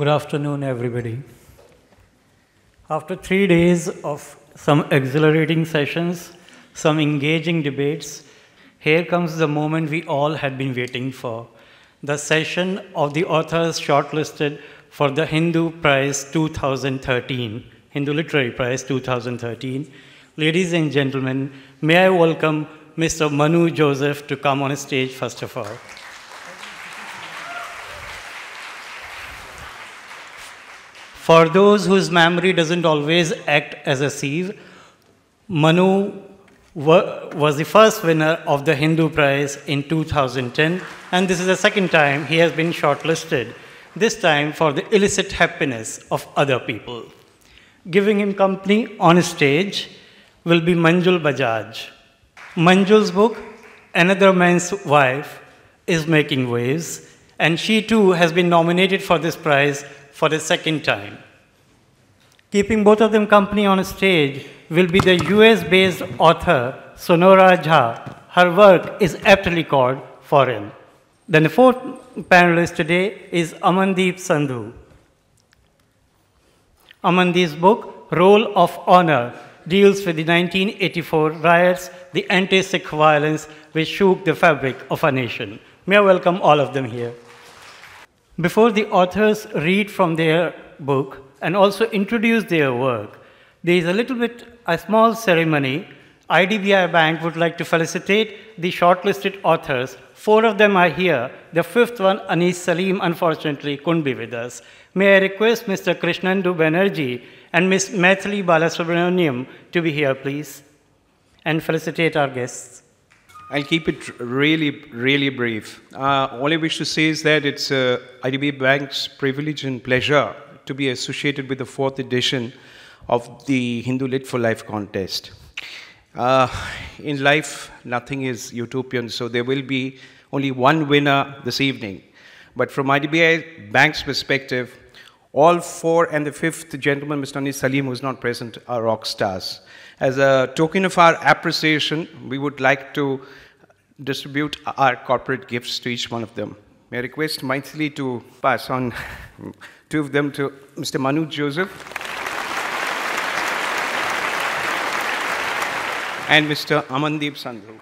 Good afternoon, everybody. After 3 days of some exhilarating sessions, some engaging debates, here comes the moment we all had been waiting for, the session of the authors shortlisted for the Hindu Prize 2013, Hindu Literary Prize 2013. Ladies and gentlemen, may I welcome Mr. Manu Joseph to come on stage first of all. For those whose memory doesn't always act as a sieve, Manu was the first winner of the Hindu Prize in 2010, and this is the second time he has been shortlisted, this time for the illicit happiness of other people. Giving him company on stage will be Manjul Bajaj. Manjul's book, Another Man's Wife, is making waves, and she too has been nominated for this prize for the second time. Keeping both of them company on stage will be the US-based author Sonora Jha. Her work is aptly called Foreign. Then the fourth panelist today is Amandeep Sandhu. Amandeep's book, Role of Honor, deals with the 1984 riots, the anti-Sikh violence which shook the fabric of our nation. May I welcome all of them here. Before the authors read from their book and also introduce their work, there is a small ceremony. IDBI Bank would like to felicitate the shortlisted authors. 4 of them are here. The 5th one, Anis Salim, unfortunately couldn't be with us. May I request Mr. Krishnendu Banerjee and Ms. Maithili Balasubramaniam to be here, please, and felicitate our guests. I'll keep it really brief. All I wish to say is that it's IDB Bank's privilege and pleasure to be associated with the 4th edition of the Hindu Lit for Life contest. In life, nothing is utopian, so there will be only one winner this evening. But from IDBI Bank's perspective, all 4 and the 5th gentleman, Mr. Anis Salim, who is not present, are rock stars. As a token of our appreciation, we would like to distribute our corporate gifts to each one of them. May I request Maithili to pass on 2 of them to Mr. Manu Joseph and Mr. Amandeep Sandhu.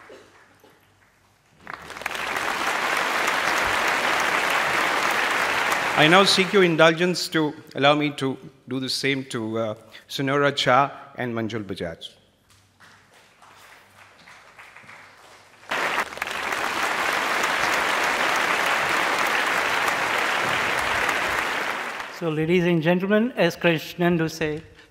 I now seek your indulgence to allow me to do the same to Sonora Jha and Manjul Bajaj. So, ladies and gentlemen, as Krishnendu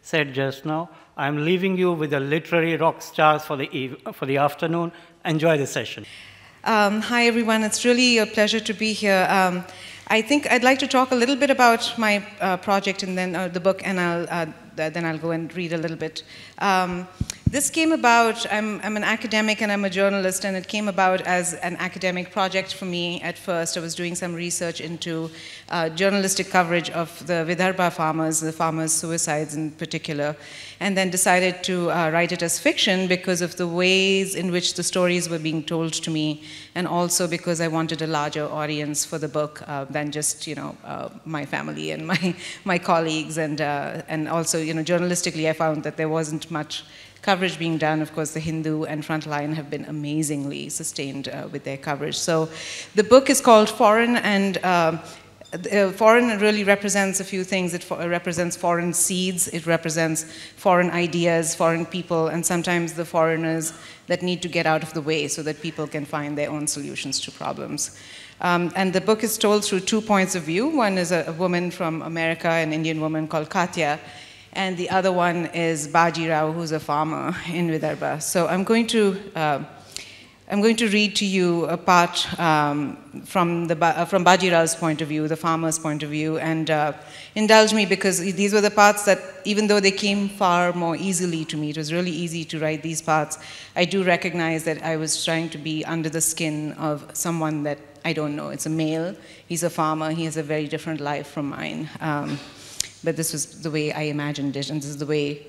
said just now, I'm leaving you with the literary rock stars for the afternoon. Enjoy the session. Hi, everyone. It's really a pleasure to be here. I think I'd like to talk a little bit about my project and then the book, and then I'll go and read a little bit. This came about, I'm an academic and I'm a journalist, and it came about as an academic project for me at first. I was doing some research into journalistic coverage of the Vidarbha farmers, the farmers' suicides in particular, and then decided to write it as fiction because of the ways in which the stories were being told to me, and also because I wanted a larger audience for the book than just, my family and my colleagues, and also, journalistically, I found that there wasn't much coverage being done. Of course, the Hindu and Frontline have been amazingly sustained with their coverage. So the book is called Foreign, and foreign really represents a few things. It represents foreign seeds, it represents foreign ideas, foreign people, and sometimes the foreigners that need to get out of the way so that people can find their own solutions to problems. And the book is told through 2 points of view. One is a woman from America, an Indian woman called Katya, and the other one is Baji Rao, who's a farmer in Vidarbha. So I'm going to read to you a part from Baji Rao's point of view, the farmer's point of view, and indulge me because these were the parts that, even though they came far more easily to me, it was really easy to write these parts, I do recognize that I was trying to be under the skin of someone that I don't know. It's a male, he's a farmer, he has a very different life from mine. But this was the way I imagined it, and this is the way,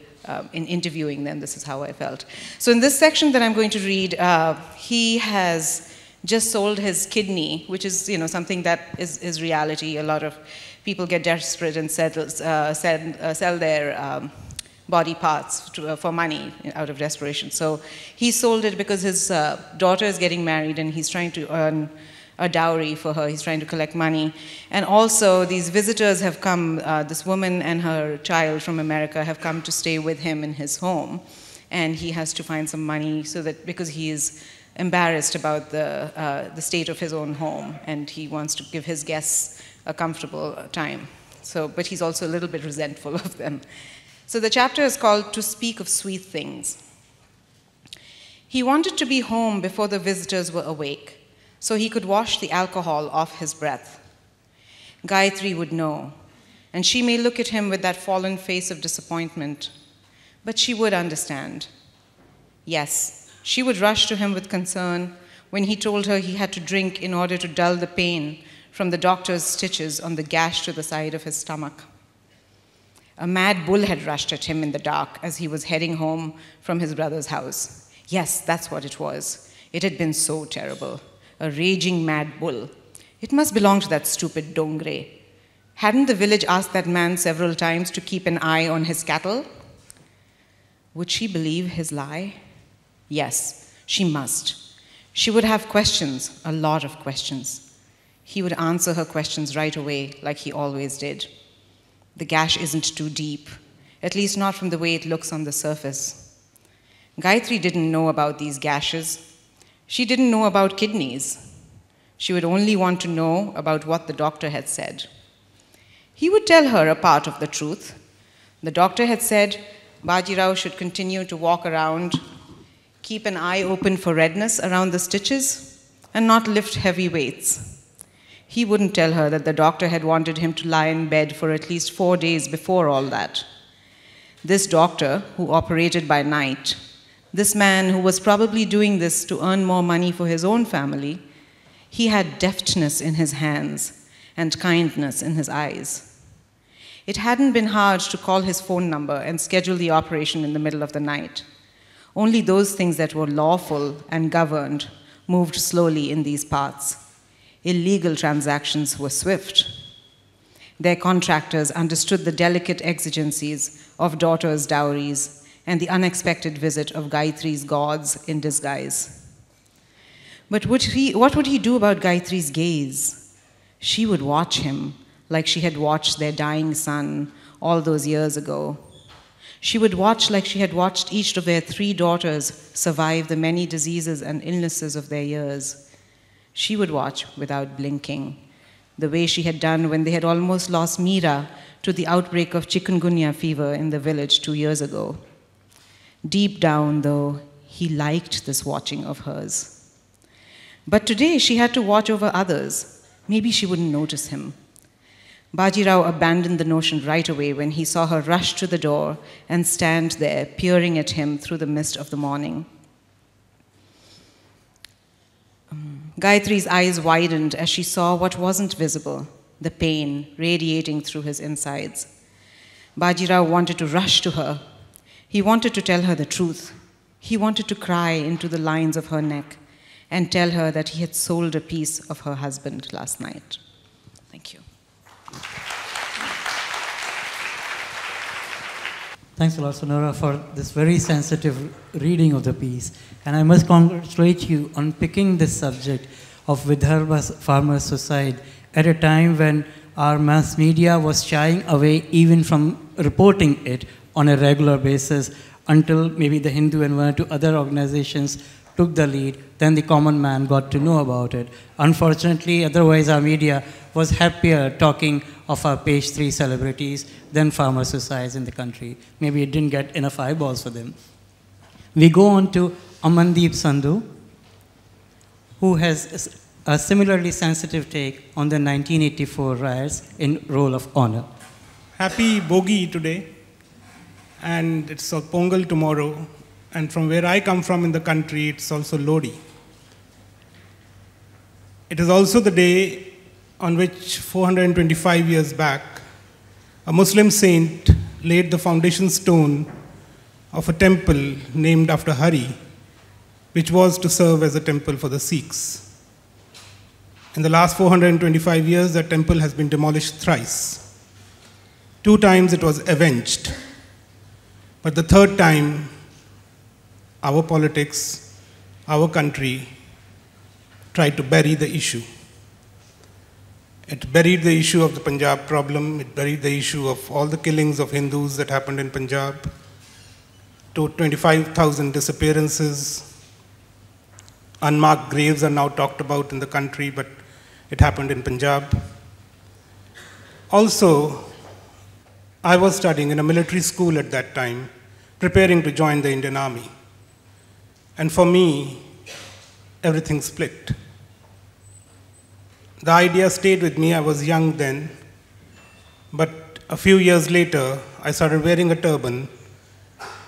in interviewing them, this is how I felt. So in this section that I'm going to read, he has just sold his kidney, which is, you know, something that is reality. A lot of people get desperate and sell their body parts for money out of desperation. So he sold it because his daughter is getting married and he's trying to earn a dowry for her. He's trying to collect money. And also these visitors have come, this woman and her child from America have come to stay with him in his home. And he has to find some money so that, because he is embarrassed about the state of his own home, and he wants to give his guests a comfortable time. So, but he's also a little bit resentful of them. So the chapter is called "To Speak of Sweet Things." He wanted to be home before the visitors were awake, so he could wash the alcohol off his breath. Gayatri would know, and she may look at him with that fallen face of disappointment, but she would understand. Yes, she would rush to him with concern when he told her he had to drink in order to dull the pain from the doctor's stitches on the gash to the side of his stomach. A mad bull had rushed at him in the dark as he was heading home from his brother's house. Yes, that's what it was. It had been so terrible. A raging mad bull. It must belong to that stupid Dongre. Hadn't the village asked that man several times to keep an eye on his cattle? Would she believe his lie? Yes, she must. She would have questions, a lot of questions. He would answer her questions right away, like he always did. The gash isn't too deep, at least not from the way it looks on the surface. Gayatri didn't know about these gashes. She didn't know about kidneys. She would only want to know about what the doctor had said. He would tell her a part of the truth. The doctor had said Bajirao should continue to walk around, keep an eye open for redness around the stitches, and not lift heavy weights. He wouldn't tell her that the doctor had wanted him to lie in bed for at least 4 days before all that. This doctor, who operated by night, this man who was probably doing this to earn more money for his own family, he had deftness in his hands and kindness in his eyes. It hadn't been hard to call his phone number and schedule the operation in the middle of the night. Only those things that were lawful and governed moved slowly in these parts. Illegal transactions were swift. Their contractors understood the delicate exigencies of daughters' dowries and the unexpected visit of Gayatri's gods in disguise. But what would he do about Gayatri's gaze? She would watch him like she had watched their dying son all those years ago. She would watch like she had watched each of their 3 daughters survive the many diseases and illnesses of their years. She would watch without blinking, the way she had done when they had almost lost Meera to the outbreak of chikungunya fever in the village 2 years ago. Deep down, though, he liked this watching of hers. But today she had to watch over others. Maybe she wouldn't notice him. Bajirao abandoned the notion right away when he saw her rush to the door and stand there, peering at him through the mist of the morning. Gayatri's eyes widened as she saw what wasn't visible, the pain radiating through his insides. Bajirao wanted to rush to her. He wanted to tell her the truth. He wanted to cry into the lines of her neck and tell her that he had sold a piece of her husband last night. Thank you. Thanks a lot, Sonora, for this very sensitive reading of the piece. And I must congratulate you on picking this subject of Vidarbha's farmer suicide at a time when our mass media was shying away even from reporting it on a regular basis until maybe the Hindu and one or two other organizations took the lead. Then the common man got to know about it. Unfortunately, otherwise our media was happier talking of our page 3 celebrities than farmer suicides in the country. Maybe it didn't get enough eyeballs for them. We go on to Amandeep Sandhu, who has a similarly sensitive take on the 1984 riots in Roll of Honor. Happy Bogi today, and it's a Pongal tomorrow. And from where I come from in the country, it's also Lodi. It is also the day on which 425 years back, a Muslim saint laid the foundation stone of a temple named after Hari, which was to serve as a temple for the Sikhs. In the last 425 years, the temple has been demolished thrice. 2 times it was avenged. But the 3rd time, our politics, our country, tried to bury the issue. It buried the issue of the Punjab problem. It buried the issue of all the killings of Hindus that happened in Punjab. 25,000 disappearances. Unmarked graves are now talked about in the country, but it happened in Punjab. Also, I was studying in a military school at that time, preparing to join the Indian Army. And for me, everything split. The idea stayed with me. I was young then, but a few years later, I started wearing a turban,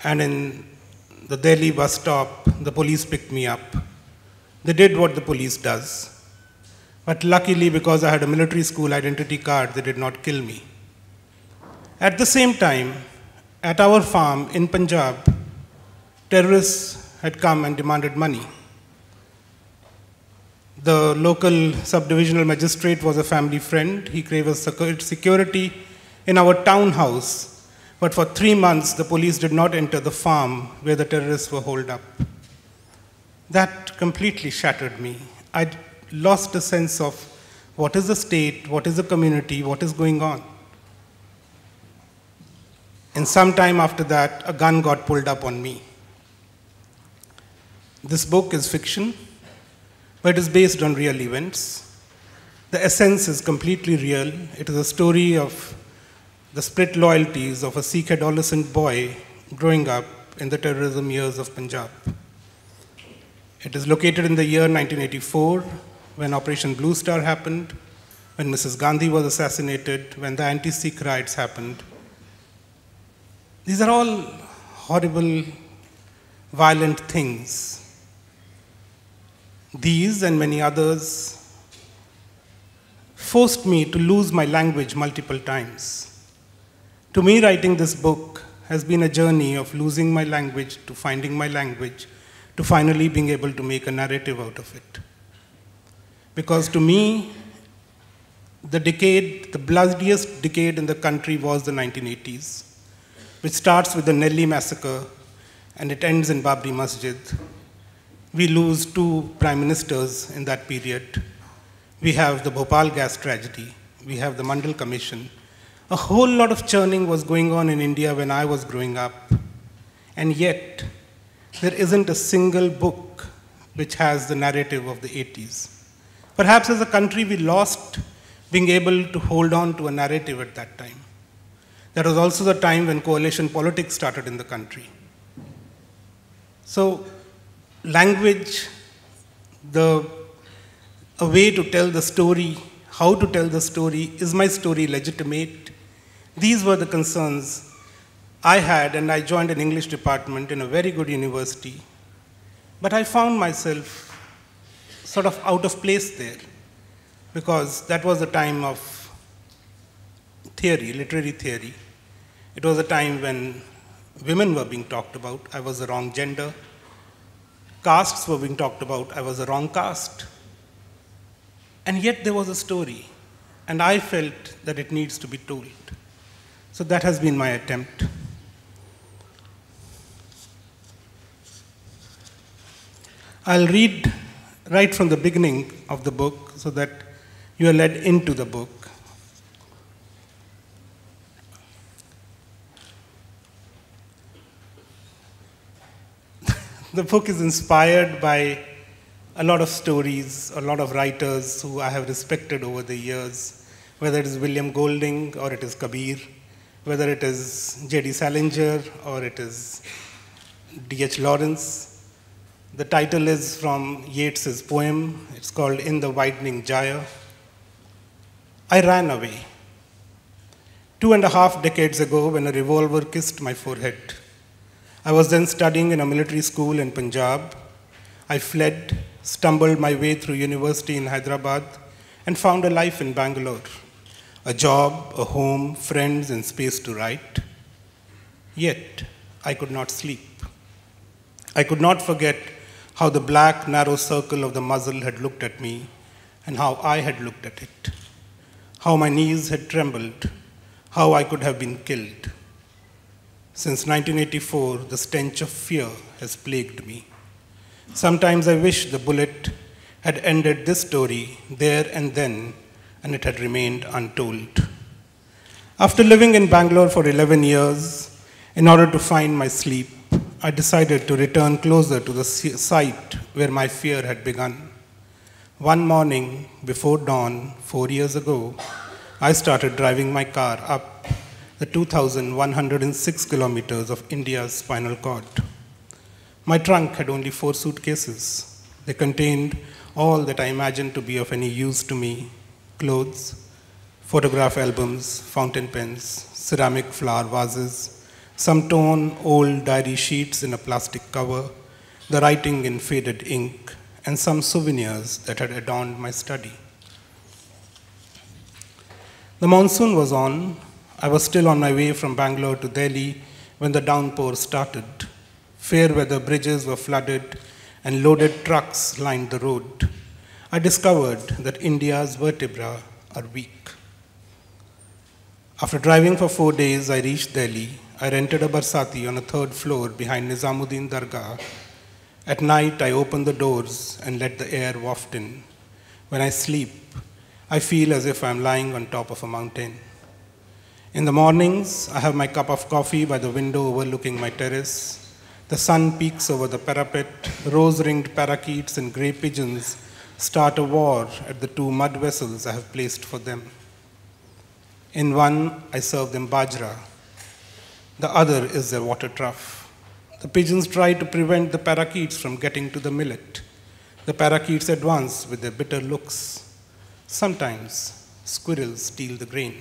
and in the Delhi bus stop, the police picked me up. They did what the police does. But luckily, because I had a military school identity card, they did not kill me. At the same time, at our farm in Punjab, terrorists had come and demanded money. The local subdivisional magistrate was a family friend. He gave us security in our townhouse. But for 3 months, the police did not enter the farm where the terrorists were holed up. That completely shattered me. I lost a sense of what is the state, what is the community, what is going on. And some time after that, a gun got pulled up on me. This book is fiction, but it is based on real events. The essence is completely real. It is a story of the split loyalties of a Sikh adolescent boy growing up in the terrorism years of Punjab. It is located in the year 1984, when Operation Blue Star happened, when Mrs. Gandhi was assassinated, when the anti-Sikh riots happened. These are all horrible, violent things. These and many others forced me to lose my language multiple times. To me, writing this book has been a journey of losing my language to finding my language, to finally being able to make a narrative out of it. Because to me, the bloodiest decade in the country was the 1980s, which starts with the Nelli massacre and it ends in Babri Masjid. We lose 2 prime ministers in that period. We have the Bhopal gas tragedy. We have the Mandal Commission. A whole lot of churning was going on in India when I was growing up. And yet, there isn't a single book which has the narrative of the 80s. Perhaps as a country, we lost being able to hold on to a narrative at that time. That was also the time when coalition politics started in the country. So, language, a way to tell the story, how to tell the story, is my story legitimate? These were the concerns I had, and I joined an English department in a very good university. But I found myself sort of out of place there, because that was a time of theory, literary theory. It was a time when women were being talked about. I was the wrong gender. Castes were being talked about. I was the wrong caste. And yet there was a story, and I felt that it needs to be told. So that has been my attempt. I'll read right from the beginning of the book so that you are led into the book. The book is inspired by a lot of stories, a lot of writers who I have respected over the years, whether it is William Golding or it is Kabir, whether it is J.D. Salinger or it is D.H. Lawrence. The title is from Yeats's poem. It's called In the Widening Gyre. I ran away 2.5 decades ago when a revolver kissed my forehead. I was then studying in a military school in Punjab. I fled, stumbled my way through university in Hyderabad, and found a life in Bangalore. A job, a home, friends, and space to write. Yet, I could not sleep. I could not forget how the black, narrow circle of the muzzle had looked at me and how I had looked at it, how my knees had trembled, how I could have been killed. Since 1984, the stench of fear has plagued me. Sometimes I wish the bullet had ended this story there and then, and it had remained untold. After living in Bangalore for 11 years, in order to find my sleep, I decided to return closer to the site where my fear had begun. One morning before dawn, 4 years ago, I started driving my car up the 2,106 kilometers of India's spinal cord. My trunk had only 4 suitcases. They contained all that I imagined to be of any use to me: clothes, photograph albums, fountain pens, ceramic flower vases, some torn old diary sheets in a plastic cover, the writing in faded ink, and some souvenirs that had adorned my study. The monsoon was on. I was still on my way from Bangalore to Delhi when the downpour started. Fair weather bridges were flooded and loaded trucks lined the road. I discovered that India's vertebrae are weak. After driving for 4 days, I reached Delhi. I rented a barsati on a 3rd floor behind Nizamuddin Dargah. At night, I open the doors and let the air waft in. When I sleep, I feel as if I'm lying on top of a mountain. In the mornings, I have my cup of coffee by the window overlooking my terrace. The sun peeks over the parapet. Rose-ringed parakeets and grey pigeons start a war at the 2 mud vessels I have placed for them. In one, I serve them bajra. The other is their water trough. The pigeons try to prevent the parakeets from getting to the millet. The parakeets advance with their bitter looks. Sometimes, squirrels steal the grain.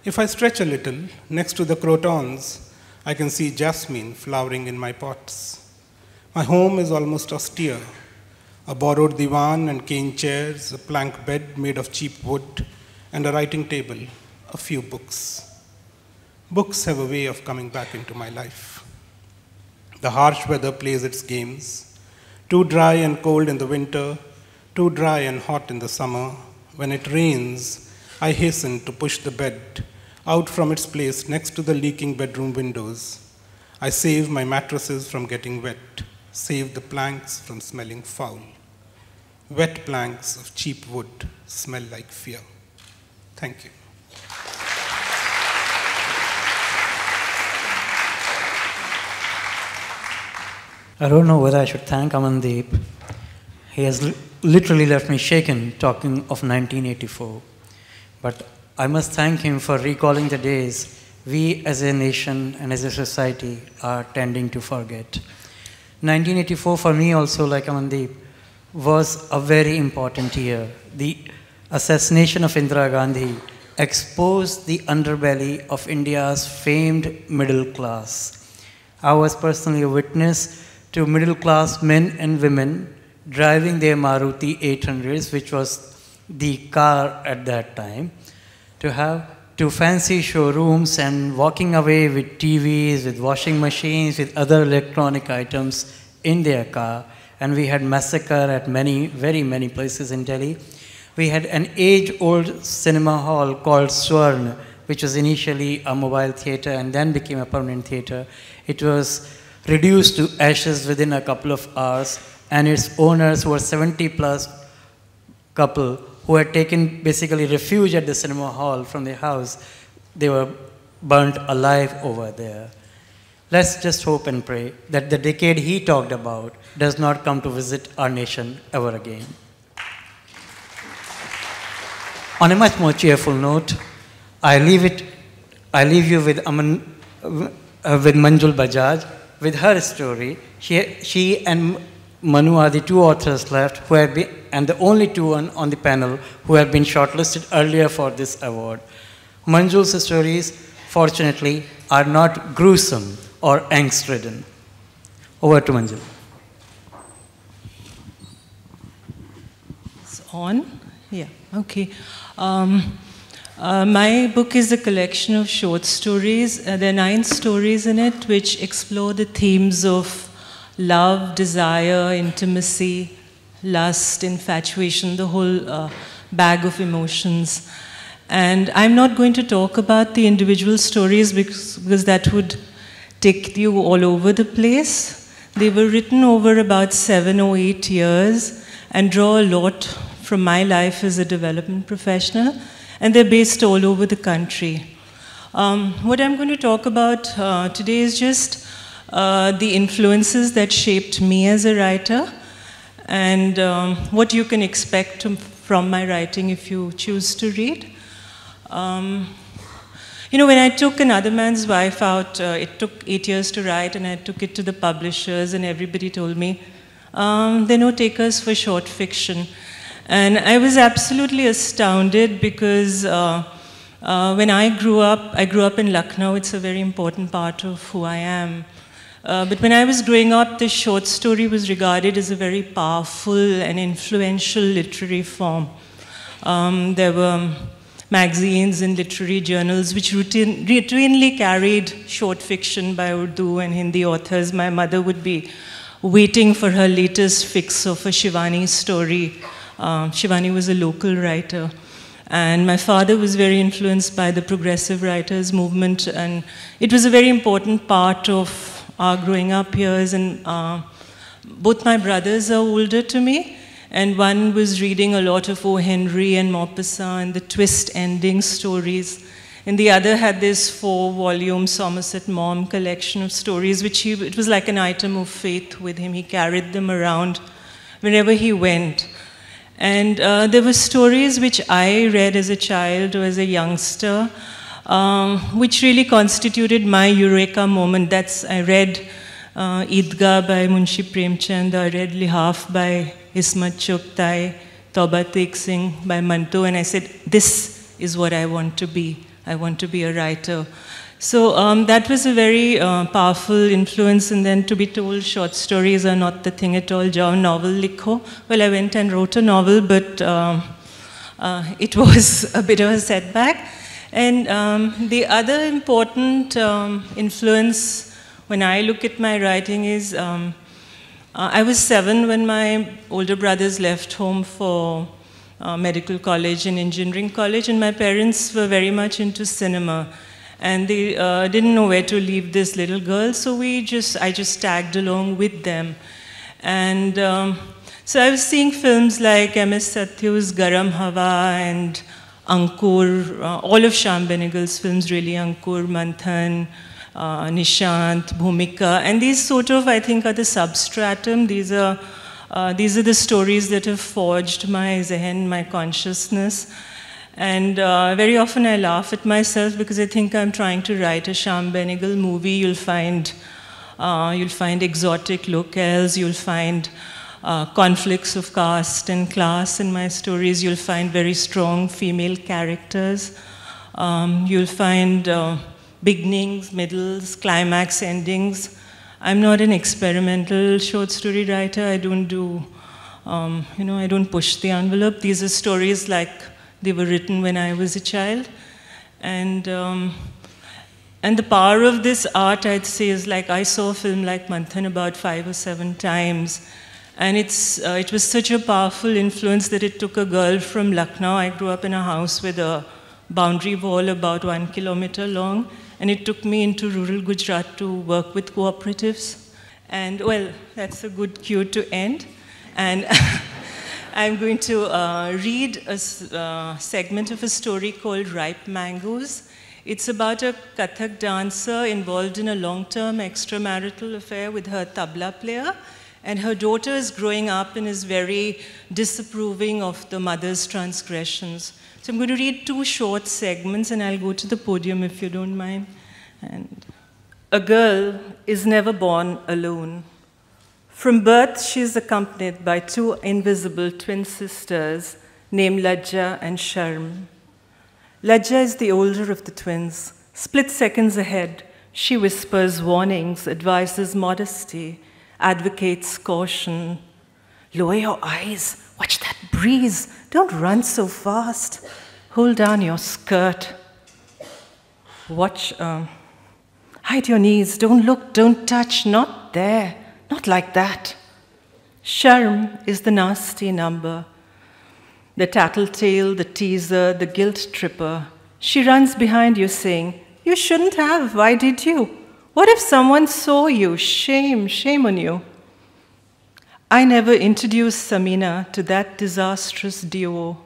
If I stretch a little, next to the crotons, I can see jasmine flowering in my pots. My home is almost austere. A borrowed divan and cane chairs, a plank bed made of cheap wood, and a writing table, a few books. Books have a way of coming back into my life. The harsh weather plays its games. Too dry and cold in the winter, too dry and hot in the summer. When it rains, I hasten to push the bed out from its place next to the leaking bedroom windows. I save my mattresses from getting wet, save the planks from smelling foul. Wet planks of cheap wood smell like fear. Thank you. I don't know whether I should thank Amandeep. He has literally left me shaken talking of 1984. But I must thank him for recalling the days we as a nation and as a society are tending to forget. 1984 for me also, like Amandeep, was a very important year. The assassination of Indira Gandhi exposed the underbelly of India's famed middle class. I was personally a witness to middle class men and women driving their Maruti 800s, which was the car at that time, to fancy showrooms and walking away with TVs, with washing machines, with other electronic items in their car. And we had massacre at very many places in Delhi. We had an age-old cinema hall called Swarn, which was initially a mobile theater and then became a permanent theater. It was reduced to ashes within a couple of hours, and its owners, who were 70-plus couple, who had taken basically refuge at the cinema hall from their house, they were burnt alive over there. Let's just hope and pray that the decade he talked about does not come to visit our nation ever again. On a much more cheerful note, I leave you with Manjul Bajaj, with her story. She and Manu are the 2 authors left who have been, and the only 2 on the panel who have been shortlisted earlier for this award. Manjul's stories, fortunately, are not gruesome or angst-ridden. Over to Manjul. It's on? Yeah, okay. My book is a collection of short stories. There are 9 stories in it which explore the themes of love, desire, intimacy, lust, infatuation, the whole bag of emotions. And I'm not going to talk about the individual stories because that would take you all over the place. They were written over about 7 or 8 years and draw a lot from my life as a development professional, and they're based all over the country. What I'm going to talk about today is just the influences that shaped me as a writer, and what you can expect from my writing if you choose to read. You know, when I took Another Man's Wife out, it took 8 years to write, and I took it to the publishers, and everybody told me, there are no takers for short fiction. And I was absolutely astounded because when I grew up in Lucknow. It's a very important part of who I am. But when I was growing up, the short story was regarded as a very powerful and influential literary form. There were magazines and literary journals which routinely carried short fiction by Urdu and Hindi authors. My mother would be waiting for her latest fix of a Shivani story. Shivani was a local writer. And my father was very influenced by the progressive writers movement, and it was a very important part of our growing up years. And both my brothers are older to me, and one was reading a lot of O. Henry and Maupassant and the twist ending stories, and the other had this 4-volume Somerset Maugham collection of stories, which it was like an item of faith with him. He carried them around wherever he went. And there were stories which I read as a child or as a youngster, which really constituted my eureka moment. I read Eidgah by Munshi Premchand, I read Lihaf by Ismat Chugtai, Tauba Tek Singh by Manto, and I said, this is what I want to be. I want to be a writer. So that was a very powerful influence, and then to be told short stories are not the thing at all. Jao novel likho. Well, I went and wrote a novel, but it was a bit of a setback. And the other important influence when I look at my writing is, I was 7 when my older brothers left home for medical college and engineering college, and my parents were very much into cinema. And they didn't know where to leave this little girl, so I just tagged along with them. And so I was seeing films like M.S. Satyu's Garam Hawa and Ankur, all of Shyam Benegal's films really, Ankur, Manthan, Nishant, Bhumika, and these sort of, I think, are the substratum. These are the stories that have forged my zehen, my consciousness. And very often I laugh at myself because I think I'm trying to write a Shyam Benegal movie. You'll find exotic locales, you'll find conflicts of caste and class in my stories, you'll find very strong female characters, you'll find beginnings, middles, climax, endings. I'm not an experimental short story writer. I don't do, I don't push the envelope. These are stories like they were written when I was a child. And the power of this art, I'd say, is like I saw a film like Manthan about 5 or 7 times. And it was such a powerful influence that it took a girl from Lucknow. I grew up in a house with a boundary wall about 1 kilometer long. And it took me into rural Gujarat to work with cooperatives. And well, that's a good cue to end. And I'm going to read a segment of a story called Ripe Mangoes. It's about a Kathak dancer involved in a long-term extramarital affair with her tabla player. And her daughter is growing up and is very disapproving of the mother's transgressions. So I'm going to read 2 short segments, and I'll go to the podium if you don't mind. And a girl is never born alone. From birth, she is accompanied by 2 invisible twin sisters named Lajja and Sharm. Lajja is the older of the twins. Split seconds ahead, she whispers warnings, advises modesty, advocates caution. Lower your eyes. Watch that breeze. Don't run so fast. Hold down your skirt. Hide your knees. Don't look, don't touch. Not there. Not like that. Sharm is the nasty number, the tattletale, the teaser, the guilt tripper. She runs behind you saying, "You shouldn't have, why did you? What if someone saw you? Shame, shame on you." I never introduced Samina to that disastrous duo,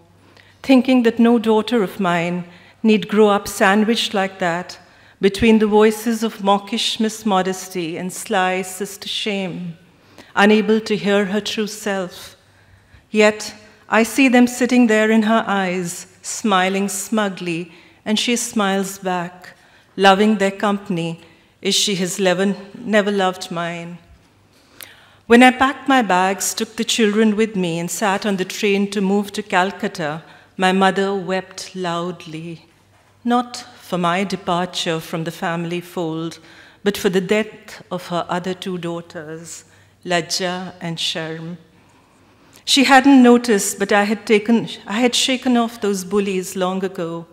thinking that no daughter of mine need grow up sandwiched like that between the voices of mawkish Miss Modesty and sly Sister Shame, unable to hear her true self. Yet I see them sitting there in her eyes, smiling smugly, and she smiles back, loving their company as she has never loved mine. When I packed my bags, took the children with me, and sat on the train to move to Calcutta, my mother wept loudly, not for my departure from the family fold, but for the death of her other two daughters, Lajja and Sharm. She hadn't noticed, but I had shaken off those bullies long ago.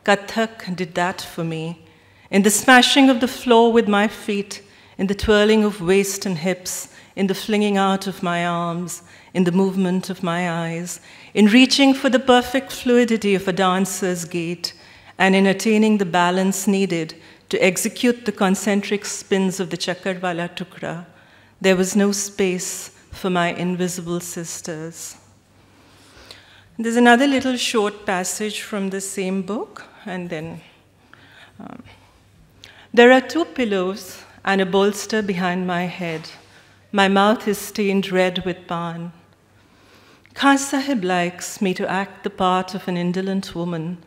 Kathak did that for me. In the smashing of the floor with my feet, in the twirling of waist and hips, in the flinging out of my arms, in the movement of my eyes, in reaching for the perfect fluidity of a dancer's gait, and in attaining the balance needed to execute the concentric spins of the Chakarwala Tukra, there was no space for my invisible sisters. There's another little short passage from the same book, and then there are two pillows and a bolster behind my head. My mouth is stained red with pan. Khan Sahib likes me to act the part of an indolent woman,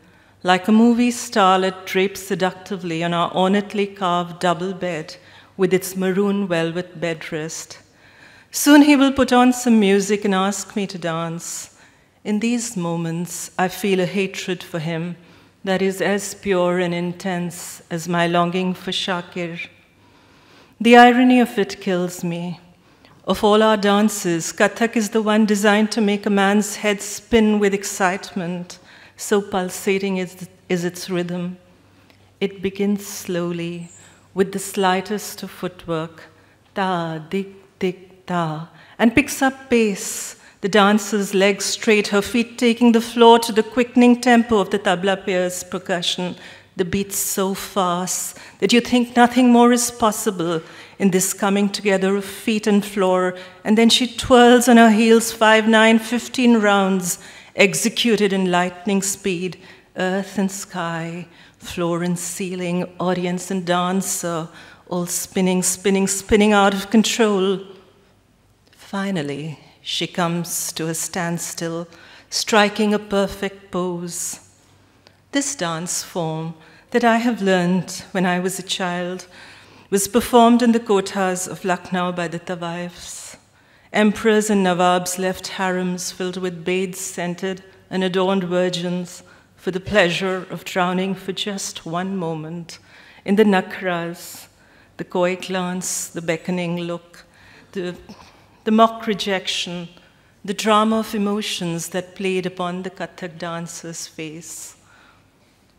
like a movie starlet draped seductively on our ornately carved double bed with its maroon velvet bedrest. Soon he will put on some music and ask me to dance. In these moments, I feel a hatred for him that is as pure and intense as my longing for Shakir. The irony of it kills me. Of all our dances, Kathak is the one designed to make a man's head spin with excitement, so pulsating is its rhythm. It begins slowly, with the slightest of footwork, ta, dik, dik, ta, and picks up pace, the dancer's legs straight, her feet taking the floor to the quickening tempo of the tabla player's percussion, the beats so fast that you think nothing more is possible in this coming together of feet and floor, and then she twirls on her heels 5, 9, 15 rounds, executed in lightning speed, earth and sky, floor and ceiling, audience and dancer, all spinning, spinning, spinning out of control. Finally, she comes to a standstill, striking a perfect pose. This dance form that I have learned when I was a child was performed in the kothas of Lucknow by the Tawaifs. Emperors and Nawabs left harems filled with bathe-scented and adorned virgins for the pleasure of drowning for just one moment in the nakras, the coy glance, the beckoning look, the mock rejection, the drama of emotions that played upon the Kathak dancer's face.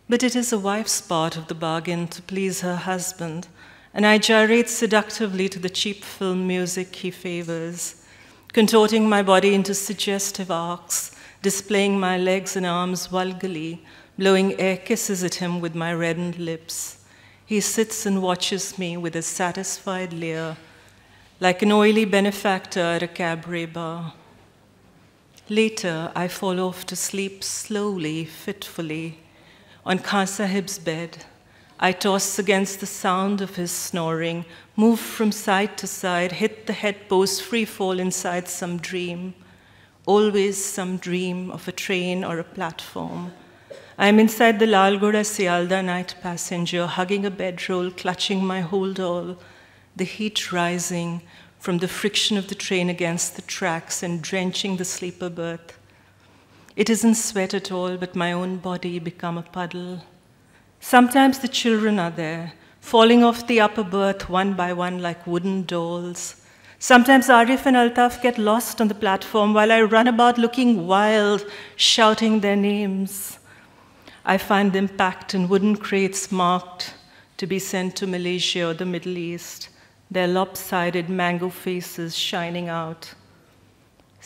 But it is a wife's part of the bargain to please her husband, and I gyrate seductively to the cheap film music he favors, contorting my body into suggestive arcs, displaying my legs and arms vulgarly, blowing air kisses at him with my reddened lips. He sits and watches me with a satisfied leer, like an oily benefactor at a cabaret bar. Later, I fall off to sleep slowly, fitfully, on Khan Sahib's bed. I toss against the sound of his snoring, move from side to side, hit the headpost, free fall inside some dream. Always some dream of a train or a platform. I am inside the Lalgoda Sialda night passenger, hugging a bedroll, clutching my hold all, the heat rising from the friction of the train against the tracks and drenching the sleeper berth. It isn't sweat at all, but my own body become a puddle. Sometimes the children are there, falling off the upper berth one by one like wooden dolls. Sometimes Arif and Altaf get lost on the platform while I run about looking wild, shouting their names. I find them packed in wooden crates marked to be sent to Malaysia or the Middle East, their lopsided mango faces shining out.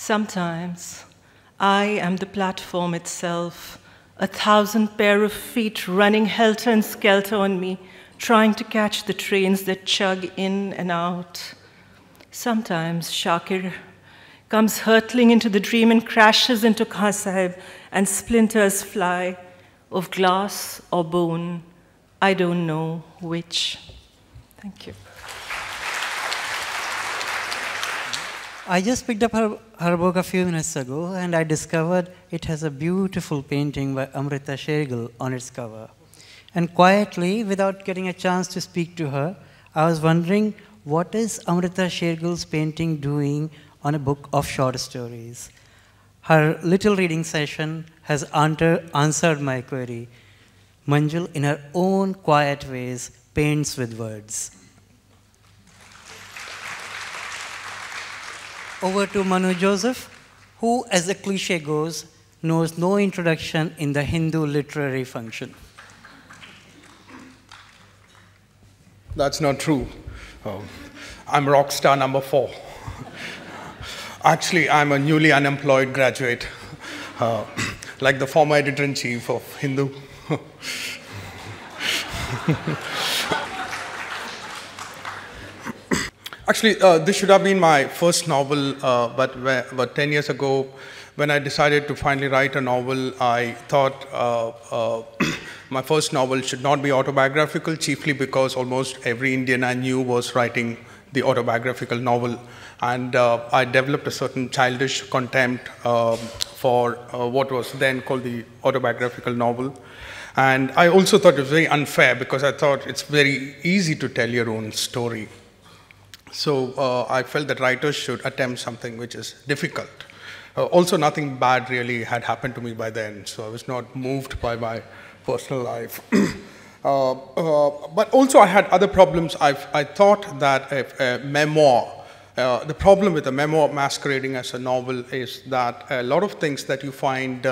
Sometimes I am the platform itself, 1,000 pair of feet running helter and skelter on me, trying to catch the trains that chug in and out. Sometimes Shakir comes hurtling into the dream and crashes into Khan Sahib, and splinters fly of glass or bone. I don't know which. Thank you. I just picked up her book a few minutes ago, and I discovered it has a beautiful painting by Amrita Shergill on its cover. And quietly, without getting a chance to speak to her, I was wondering, what is Amrita Shergill's painting doing on a book of short stories? Her little reading session has answered my query. Manjul, in her own quiet ways, paints with words. Over to Manu Joseph, who, as the cliche goes, knows no introduction in the Hindu literary function. That's not true. I'm rock star number 4. Actually, I'm a newly unemployed graduate, like the former editor-in-chief of Hindu. Actually, this should have been my first novel, but 10 years ago, when I decided to finally write a novel, I thought my first novel should not be autobiographical, chiefly because almost every Indian I knew was writing the autobiographical novel. And I developed a certain childish contempt for what was then called the autobiographical novel. And I also thought it was very unfair, because I thought it's very easy to tell your own story. So I felt that writers should attempt something which is difficult. Also, nothing bad really had happened to me by then, so I was not moved by my personal life. But also I had other problems. I thought that a memoir, the problem with a memoir masquerading as a novel is that a lot of things that you find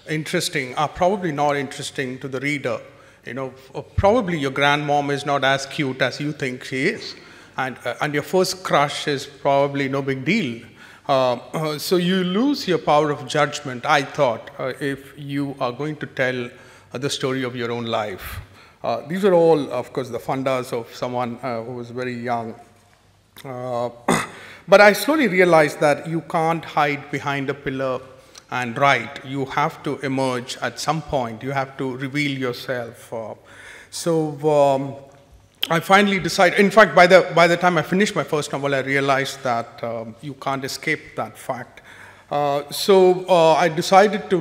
interesting are probably not interesting to the reader. You know, probably your grandmom is not as cute as you think she is. And your first crush is probably no big deal. So you lose your power of judgment, I thought, if you are going to tell the story of your own life. These are all, of course, the fundas of someone who was very young. But I slowly realized that you can't hide behind a pillar and write. You have to emerge at some point. You have to reveal yourself. I finally decided, in fact, by the time I finished my first novel, I realized that you can't escape that fact. I decided to,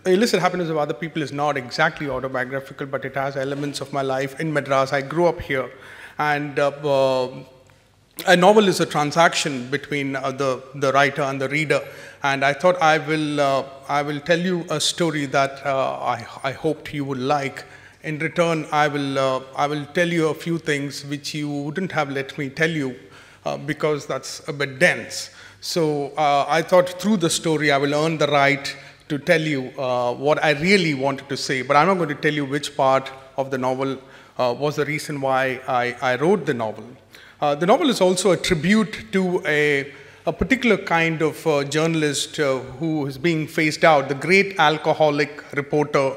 Illicit Happiness of Other People is not exactly autobiographical, but it has elements of my life in Madras. I grew up here, and a novel is a transaction between the writer and the reader, and I thought I will tell you a story that I hoped you would like. In return, I will tell you a few things which you wouldn't have let me tell you because that's a bit dense. So I thought through the story I will earn the right to tell you what I really wanted to say. But I'm not going to tell you which part of the novel was the reason why I wrote the novel. The novel is also a tribute to a particular kind of journalist who is being phased out, the great alcoholic reporter.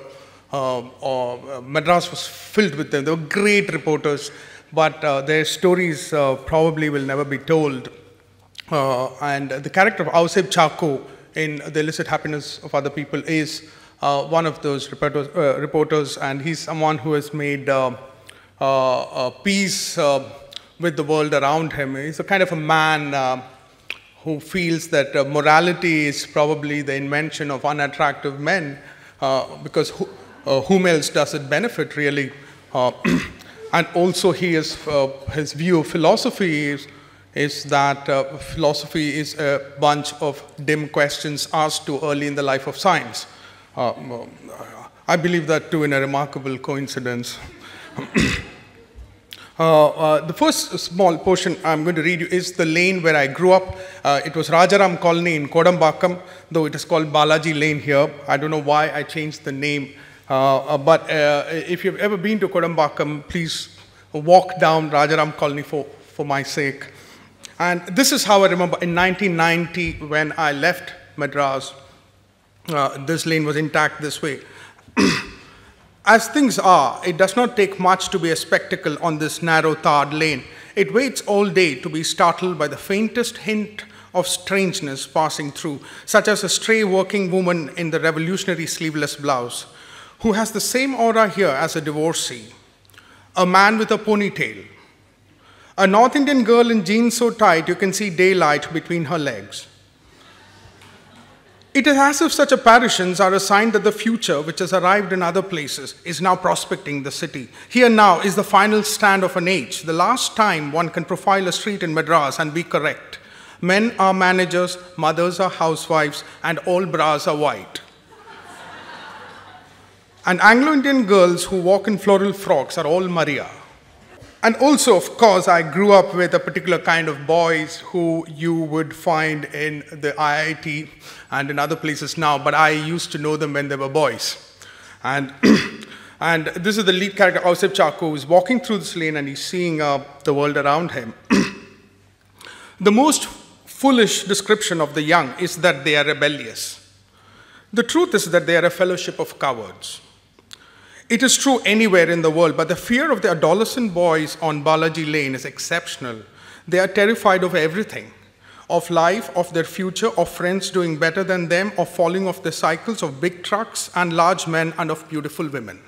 Madras was filled with them. They were great reporters, but their stories probably will never be told. And the character of Auseb Chako in The Illicit Happiness of Other People is one of those reporters, and he's someone who has made peace with the world around him. He's a kind of a man who feels that morality is probably the invention of unattractive men, because whom else does it benefit, really? And also his view of philosophy is that philosophy is a bunch of dim questions asked too early in the life of science. I believe that too in a remarkable coincidence. The first small portion I'm going to read you is the lane where I grew up. It was Rajaram Colony in Kodambakam, though it is called Balaji Lane here. I don't know why I changed the name. But if you've ever been to Kodambakam, please walk down Rajaram Colony for my sake. And this is how I remember in 1990 when I left Madras, this lane was intact this way. As things are, it does not take much to be a spectacle on this narrow tarred lane. It waits all day to be startled by the faintest hint of strangeness passing through, such as a stray working woman in the revolutionary sleeveless blouse, who has the same aura here as a divorcee, a man with a ponytail, a North Indian girl in jeans so tight you can see daylight between her legs. It is as if such apparitions are a sign that the future, which has arrived in other places, is now prospecting the city. Here now is the final stand of an age, the last time one can profile a street in Madras and be correct. Men are managers, mothers are housewives, and all bras are white. And Anglo-Indian girls who walk in floral frocks are all Maria. And also, of course, I grew up with a particular kind of boys who you would find in the IIT and in other places now, but I used to know them when they were boys. And, and this is the lead character, Ausif Chako, who is walking through this lane and he's seeing the world around him. The most foolish description of the young is that they are rebellious. The truth is that they are a fellowship of cowards. It is true anywhere in the world, but the fear of the adolescent boys on Balaji Lane is exceptional. They are terrified of everything, of life, of their future, of friends doing better than them, of falling off the cycles, of big trucks and large men, and of beautiful women.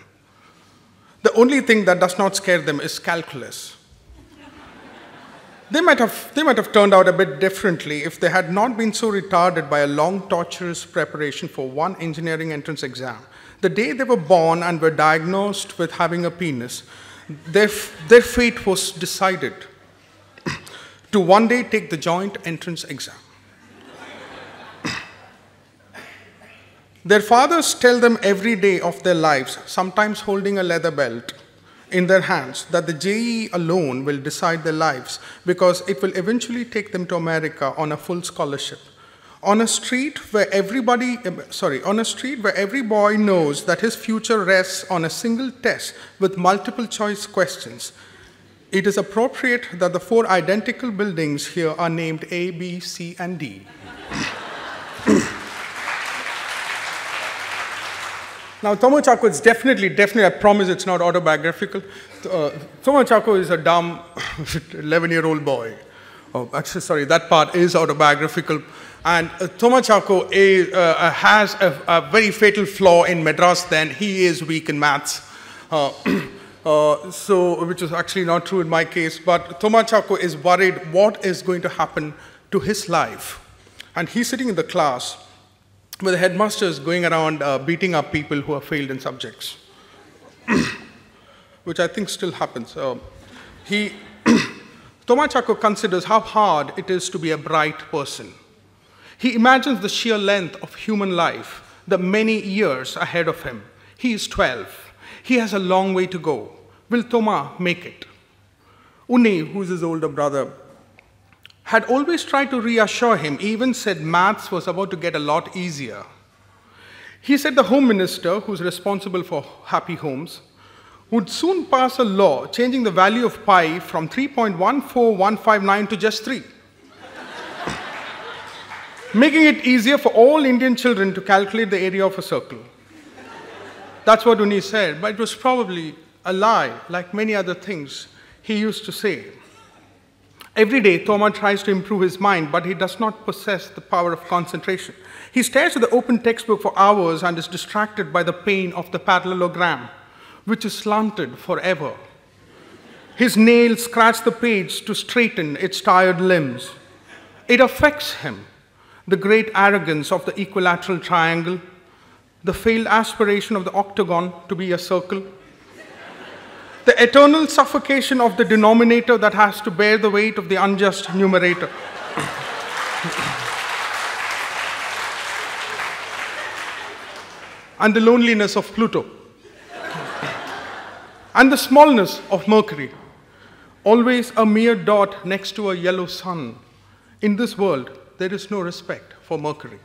The only thing that does not scare them is calculus. They might have turned out a bit differently if they had not been so retarded by a long, torturous preparation for one engineering entrance exam. The day they were born and were diagnosed with having a penis, their fate was decided to one day take the joint entrance exam. Their fathers tell them every day of their lives, sometimes holding a leather belt in their hands, that the JEE alone will decide their lives because it will eventually take them to America on a full scholarship. On a street where every boy knows that his future rests on a single test with multiple choice questions, it is appropriate that the 4 identical buildings here are named A, B, C, and D. Now, Tomo Chako is definitely, I promise it's not autobiographical. Tomo Chako is a dumb 11-year-old boy. Oh, actually, sorry, that part is autobiographical. And Tomo Chako has a very fatal flaw in Madras then. He is weak in maths. Which is actually not true in my case. But Tomo Chako is worried what is going to happen to his life. And he's sitting in the class where the headmaster is going around beating up people who have failed in subjects, which I think still happens. Tomo Chako considers how hard it is to be a bright person. He imagines the sheer length of human life, the many years ahead of him. He is 12. He has a long way to go. Will Toma make it? Unni, who is his older brother, had always tried to reassure him, even said maths was about to get a lot easier. He said the Home Minister, who's responsible for happy homes, would soon pass a law changing the value of pi from 3.14159 to just 3. Making it easier for all Indian children to calculate the area of a circle. That's what Unni said, but it was probably a lie, like many other things he used to say. Every day, Toma tries to improve his mind, but he does not possess the power of concentration. He stares at the open textbook for hours and is distracted by the pain of the parallelogram, which is slanted forever. His nails scratch the page to straighten its tired limbs. It affects him. The great arrogance of the equilateral triangle, the failed aspiration of the octagon to be a circle, the eternal suffocation of the denominator that has to bear the weight of the unjust numerator. And the loneliness of Pluto. And the smallness of Mercury. Always a mere dot next to a yellow sun. In this world, there is no respect for Mercury.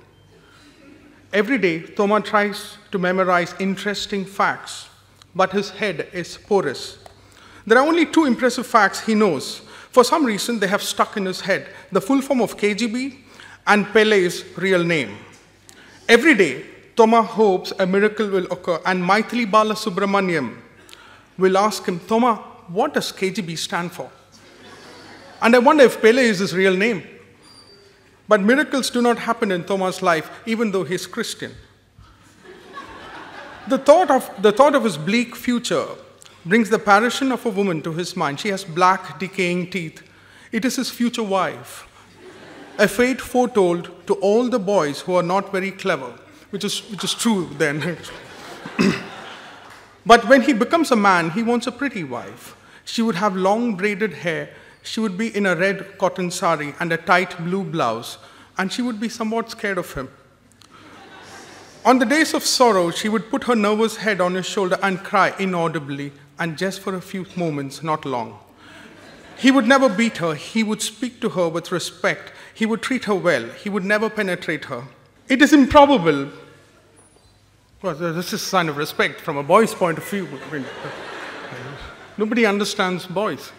Every day, Toma tries to memorize interesting facts, but his head is porous. There are only 2 impressive facts he knows. For some reason, they have stuck in his head the full form of KGB and Pele's real name. Every day, Thoma hopes a miracle will occur, and Maithili Balasubramaniam will ask him, Thoma, what does KGB stand for? And I wonder if Pele is his real name. But miracles do not happen in Thoma's life, even though he's Christian. The thought of his bleak future brings the apparition of a woman to his mind. She has black, decaying teeth. It is his future wife. A fate foretold to all the boys who are not very clever, which is true then. But when he becomes a man, he wants a pretty wife. She would have long braided hair. She would be in a red cotton sari and a tight blue blouse, and she would be somewhat scared of him. On the days of sorrow, she would put her nervous head on his shoulder and cry inaudibly, and just for a few moments, not long. He would never beat her. He would speak to her with respect. He would treat her well. He would never penetrate her. It is improbable. Well, this is a sign of respect from a boy's point of view. I mean, nobody understands boys.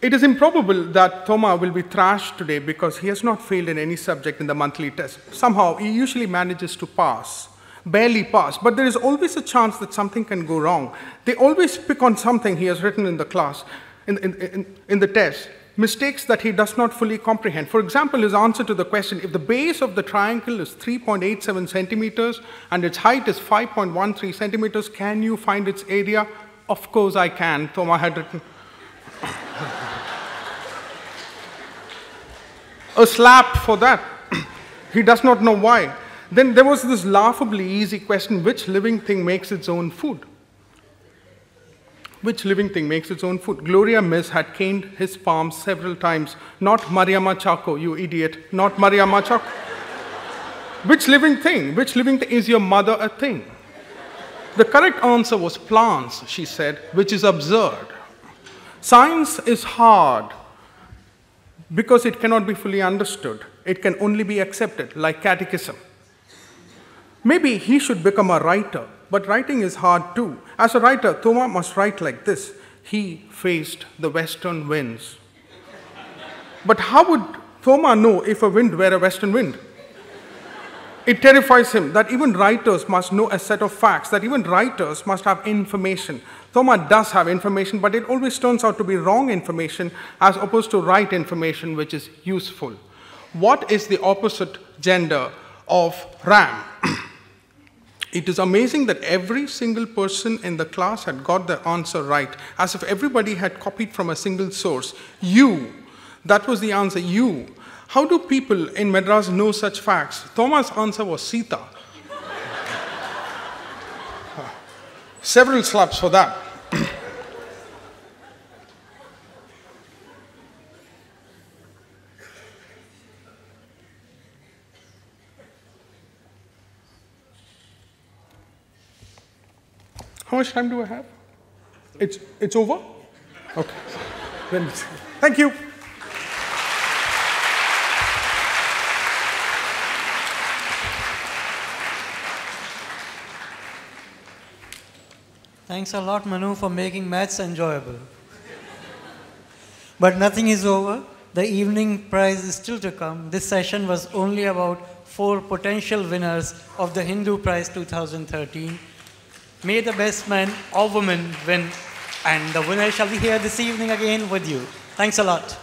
It is improbable that Thoma will be thrashed today because he has not failed in any subject in the monthly test. Somehow, he usually manages to pass, barely pass, but there is always a chance that something can go wrong. They always pick on something he has written in the class, in the test, mistakes that he does not fully comprehend. For example, his answer to the question, if the base of the triangle is 3.87 centimeters and its height is 5.13 centimeters, can you find its area? Of course I can, Thoma had written. A slap for that. He does not know why. Then there was this laughably easy question, which living thing makes its own food? Which living thing makes its own food? Gloria Miss had caned his palms several times. Not Mariama Chaco, you idiot. Not Mariama Chaco. Which living thing? Which living thing? Is your mother a thing? The correct answer was plants, she said, which is absurd. Science is hard because it cannot be fully understood. It can only be accepted, like catechism. Maybe he should become a writer, but writing is hard too. As a writer, Thoma must write like this. He faced the western winds. But how would Thoma know if a wind were a western wind? It terrifies him that even writers must know a set of facts, that even writers must have information. Thoma does have information, but it always turns out to be wrong information as opposed to right information, which is useful. What is the opposite gender of Ram? It is amazing that every single person in the class had got the answer right, as if everybody had copied from a single source. You, that was the answer, you. How do people in Madras know such facts? Thoma's answer was Sita. Several slaps for that. How much time do I have? It's over? Okay. Then, thank you. Thanks a lot, Manu, for making maths enjoyable. But nothing is over. The evening prize is still to come. This session was only about 4 potential winners of the Hindu Prize 2013. May the best man or woman win, and the winner shall be here this evening again with you. Thanks a lot.